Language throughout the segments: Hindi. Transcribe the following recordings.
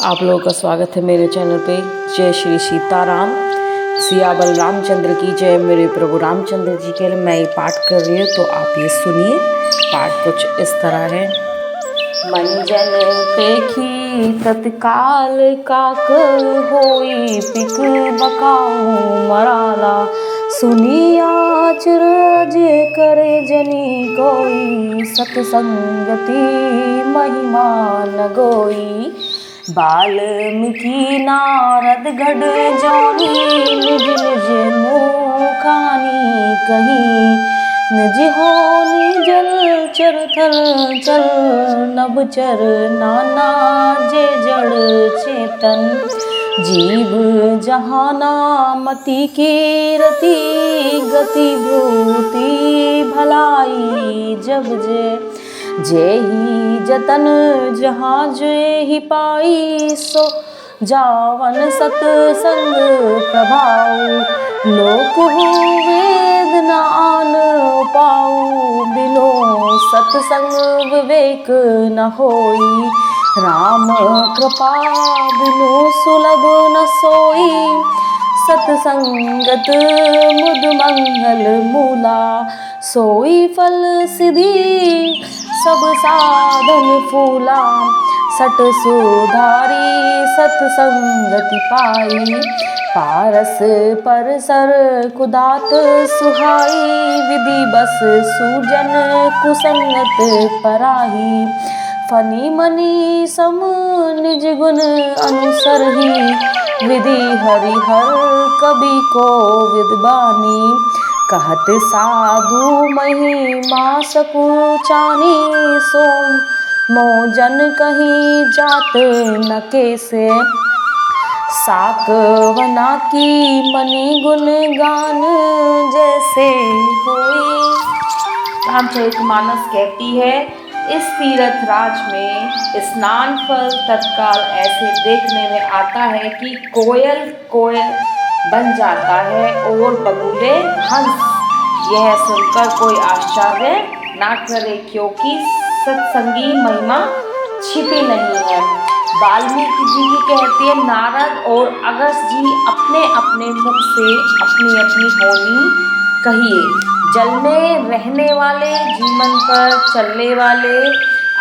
आप लोगों का स्वागत है मेरे चैनल पे। जय श्री सीताराम, सियाबल रामचंद्र की जय। मेरे प्रभु रामचंद्र जी के लिए मैं ये पाठ कर रही हूँ, तो आप ये सुनिए। पाठ कुछ इस तरह है। मंजन पेखी तत्काल काक होई पिक बकाऊं मराला, सुनी आज रज करे जनी कोई, सतसंगति महिमा न गोई। बाल्मीकि नारद गढ़ जोनी, निज निज मुखानी कहीं, निज होनी जल चर थल चल, नभ चर नाना जे जड़ चेतन। जीव जहाना मति की रति, गति भूति भलाई जब जे ही जतन जहाँ जे ही पाई, सो जावन सतसंग प्रभाऊ। लोक हो वेद न आन पाऊ, बिनो सतसंग विवेक न होई। राम कृपा बिनु सुलभ न सोई, सतसंगत मुद मंगल मूला। सोई फल सिद्धि सब साधन फूला, सट सुधारी सतसंगति पाई। पारस परसर कुदात सुहाई, विधि बस सूजन कुसंगत पराही। फनी मनी सम निज गुण अनुसर ही, विधि हरिहर कवि को विद्वानी। कहत साधु महिमा सकुचानी, सो मोजन कहीं जात न केसे। साकवना की मणि गुण गान जैसे होई। रामचरितमानस कहती है, इस तीर्थ राज में स्नान फल तत्काल ऐसे देखने में आता है कि कोयल कोयल बन जाता है और बगुले हंस। यह सुनकर कोई आश्चर्य ना करे, क्योंकि सत्संगी महिमा छिपी नहीं है। वाल्मीकि जी की कहती है, नारद और अगस्त्य जी अपने अपने मुख से अपनी अपनी होनी कहिए। जल में रहने वाले, जीवन पर चलने वाले,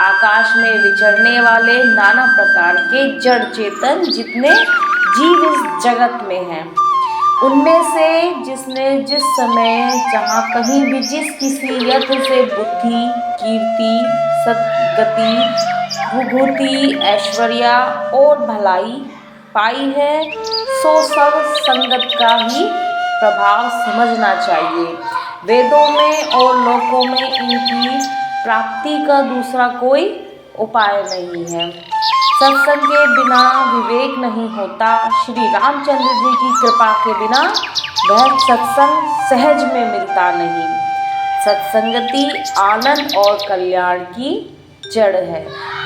आकाश में विचरने वाले, नाना प्रकार के जड़ चेतन जितने जीव इस जगत में हैं, उनमें से जिसने जिस समय जहाँ कहीं भी जिस किसी यत्न से बुद्धि, कीर्ति, सद्गति, विभूति, ऐश्वर्य और भलाई पाई है, सो सब संगत का ही प्रभाव समझना चाहिए। वेदों में और लोकों में इनकी प्राप्ति का दूसरा कोई उपाय नहीं है। सत्संग के बिना विवेक नहीं होता। श्री रामचंद्र जी की कृपा के बिना वह सत्संग सहज में मिलता नहीं। सत्संगति आनंद और कल्याण की जड़ है।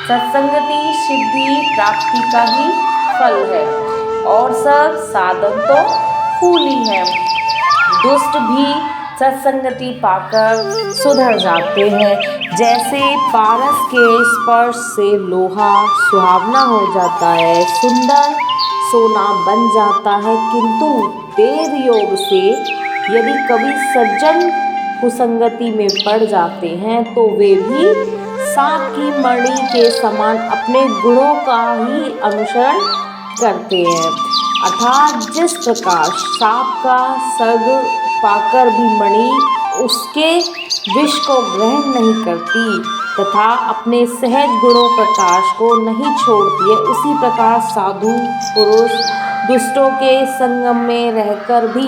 सत्संगति सिद्धि प्राप्ति का ही फल है, और सब साधन तो फूल ही है। दुष्ट भी सत्संगति पाकर सुधर जाते हैं। जैसे पारस के स्पर्श से लोहा सुहावना हो जाता है, सुंदर सोना बन जाता है, किंतु देव योग से यदि कभी सज्जन कुसंगति में पड़ जाते हैं, तो वे भी सांप की मणि के समान अपने गुणों का ही अनुसरण करते हैं। अर्थात जिस प्रकार सांप का सग पाकर भी मणि उसके विष को ग्रहण नहीं करती तथा अपने सहज गुणों प्रकाश को नहीं छोड़ती है, उसी प्रकार साधु पुरुष दुष्टों के संगम में रहकर भी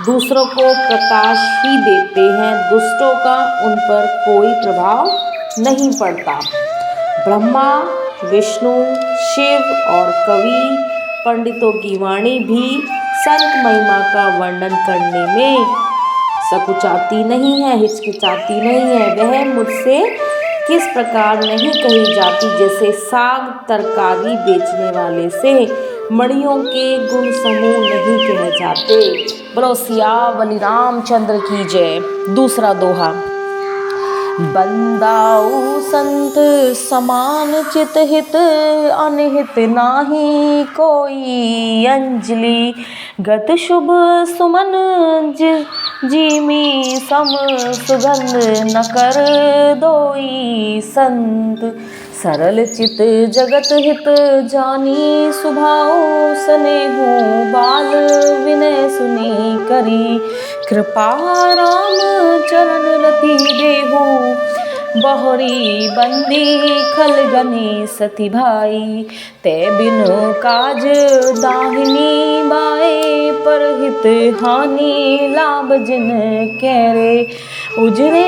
दूसरों को प्रकाश ही देते हैं। दुष्टों का उन पर कोई प्रभाव नहीं पड़ता। ब्रह्मा, विष्णु, शिव और कवि पंडितों की वाणी भी संत महिमा का वर्णन करने में सकुचाती नहीं है, हिचकिचाती नहीं है। वह मुझसे किस प्रकार नहीं कही जाती, जैसे साग तरकारी बेचने वाले से मणियों के गुण समूह नहीं कहे जाते। बोलो सियाबल रामचंद्र की जय। दूसरा दोहा। बंदाऊ संत समान चित हित अनहित नाही कोई। अंजलि गत शुभ सुमन जिमी सम सुगंध न कर दोई। संत सरल चित जगत हित जानी सुभाऊ। स्नेहु बाल विनय सुनी करी कृपा राम चरण रति देहु। बहोरी बंदी खलगनी सती भाई ते बिनु काज दाहिनी बाए। परहित हानि लाभ जिन केरे उजरे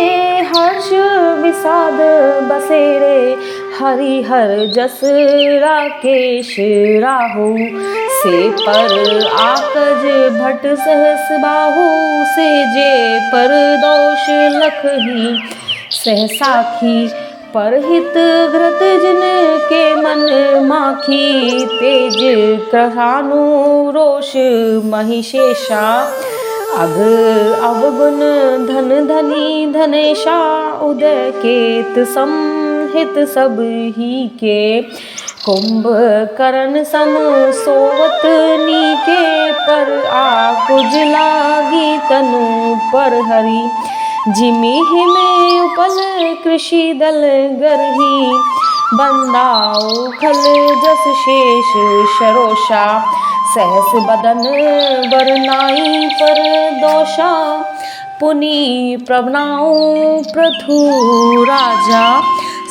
हर्ष विषाद बसेरे। हरिहर जस राकेश राहु से पर आकज भट सहस बाहु। से जे पर दोष लख ही सहसाखी परहित घृत जिन के मन माखी। तेज कृहानु रोष महिषेशा अघ अवगुण धन धनी धनेशा। उदय केत संहित सब ही के कुंभ करण सम सोवत नीके। पर आकुज लागी तनु पर हरि जिमिहि में उपल कृषि दल गरही। बंदाऊ खल जस शेष शरोषा सहस बदन बरनाई पर दोषा। पुनि प्रभनाऊ पृथु राजा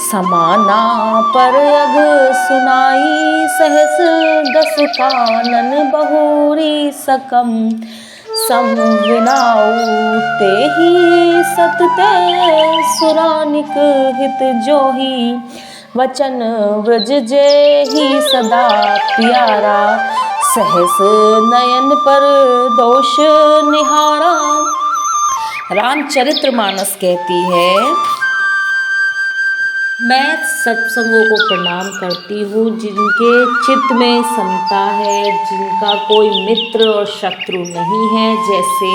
समाना पर अघ सुनाई। सहस दस कानन बहुरी सकम संविनाऊ। तेहि सतते सुरानिक हित जोही। वचन व्रज जेहि सदा प्यारा। सहस नयन पर दोष निहारा। रामचरितमानस कहती है, मैं सत्संगों को प्रणाम करती हूँ जिनके चित्त में समता है, जिनका कोई मित्र और शत्रु नहीं है। जैसे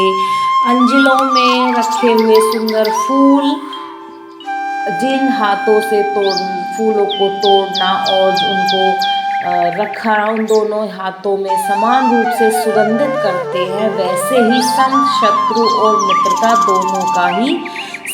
अंजलों में रखे हुए सुंदर फूल, जिन हाथों से फूलों को तोड़ना और उनको रखा उन दोनों हाथों में समान रूप से सुगंधित करते हैं, वैसे ही संत शत्रु और मित्रता दोनों का ही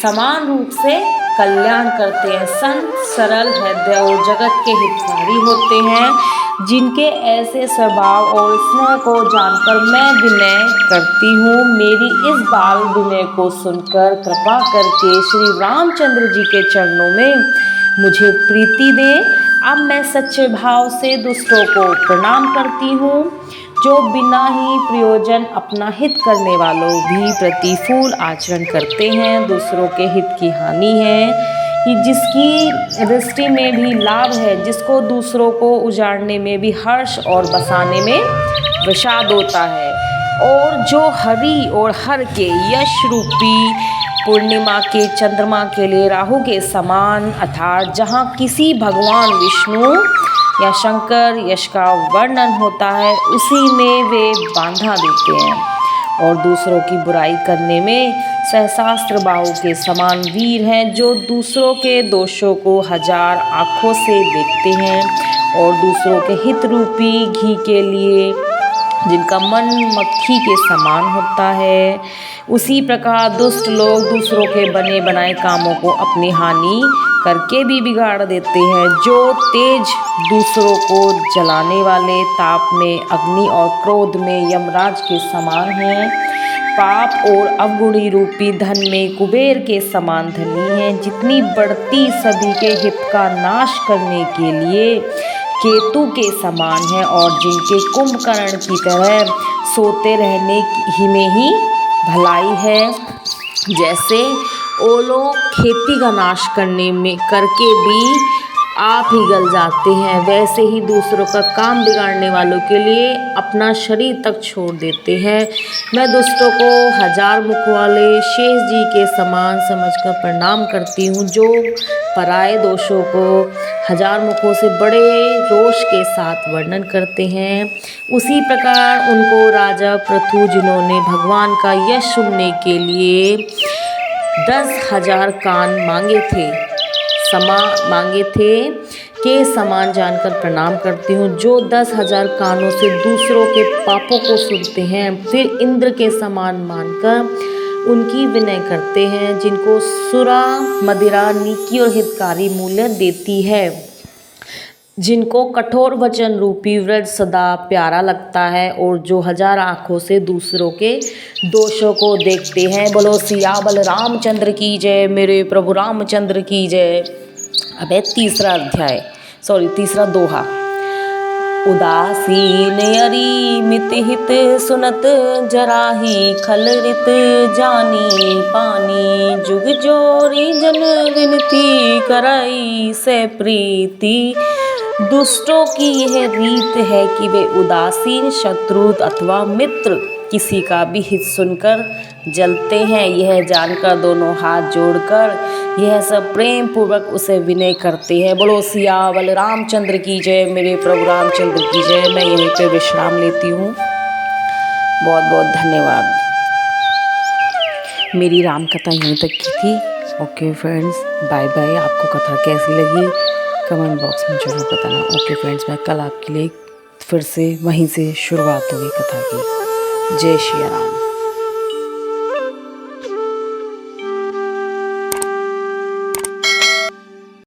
समान रूप से कल्याण करते हैं। संत सरल हृदय और जगत के हितकारी होते हैं। जिनके ऐसे स्वभाव और स्नेह को जानकर मैं विनय करती हूँ। मेरी इस बाल विनय को सुनकर कृपा करके श्री रामचंद्र जी के चरणों में मुझे प्रीति दें। अब मैं सच्चे भाव से दुष्टों को प्रणाम करती हूँ, जो बिना ही प्रयोजन अपना हित करने वालों भी प्रतिकूल आचरण करते हैं। दूसरों के हित की हानि है कि जिसकी दृष्टि में भी लाभ है, जिसको दूसरों को उजाड़ने में भी हर्ष और बसाने में विषाद होता है। और जो हरि और हर के यश रूपी पूर्णिमा के चंद्रमा के लिए राहु के समान, अर्थात जहाँ किसी भगवान विष्णु या शंकर यश का वर्णन होता है, उसी में वे बांधा देते हैं। और दूसरों की बुराई करने में सहस्त्र बाहु के समान वीर हैं, जो दूसरों के दोषों को हजार आँखों से देखते हैं और दूसरों के हित रूपी घी के लिए जिनका मन मक्खी के समान होता है। उसी प्रकार दुष्ट लोग दूसरों के बने बनाए कामों को अपनी हानि करके भी बिगाड़ देते हैं। जो तेज दूसरों को जलाने वाले ताप में अग्नि और क्रोध में यमराज के समान हैं। पाप और अवगुणी रूपी धन में कुबेर के समान धनी हैं। जितनी बढ़ती सभी के हित का नाश करने के लिए केतु के समान है और जिनके कुंभकर्ण की तरह सोते रहने ही में ही भलाई है। जैसे ओलों खेती का नाश करने में करके भी आप ही गल जाते हैं, वैसे ही दूसरों का काम बिगाड़ने वालों के लिए अपना शरीर तक छोड़ देते हैं। मैं दुष्टों को हजार मुख वाले शेष जी के समान समझकर प्रणाम करती हूँ, जो पराये दोषों को हजार मुखों से बड़े रोष के साथ वर्णन करते हैं। उसी प्रकार उनको राजा पृथु, जिन्होंने भगवान का यश सुनने के लिए 10,000 कान मांगे थे, मांगे थे के समान जानकर प्रणाम करती हूँ। जो 10,000 कानों से दूसरों के पापों को सुनते हैं, फिर इंद्र के समान मानकर उनकी विनय करते हैं, जिनको सुरा मदिरा नीकी और हितकारी मूल्य देती है, जिनको कठोर वचन रूपी व्रज सदा प्यारा लगता है, और जो 1000 आँखों से दूसरों के दोषों को देखते हैं। बोलो सियाबल रामचंद्र की जय, मेरे प्रभु रामचंद्र की जय। अब है तीसरा दोहा। उदासीन अरि मित हित सुनत, जराही खल रित जानी पानी, जुग जोरी जन विनती करई से प्रीति। दुष्टों की यह रीत है कि वे उदासीन, शत्रु अथवा मित्र किसी का भी हित सुनकर जलते हैं। यह जानकर दोनों हाथ जोड़कर यह सब प्रेम पूर्वक उसे विनय करते हैं। बोलो सियावल रामचंद्र की जय, मेरे प्रभु रामचंद्र की जय। मैं यहीं पे विश्राम लेती हूँ। बहुत बहुत धन्यवाद। मेरी राम कथा यहीं तक की थी। Okay friends, bye bye. आपको कथा कैसी लगी कमेंट बॉक्स में जरूर बताना। ओके फ्रेंड्स, मैं कल आपके लिए फिर से वहीं से शुरुआत होगी कथा की। जय श्री राम।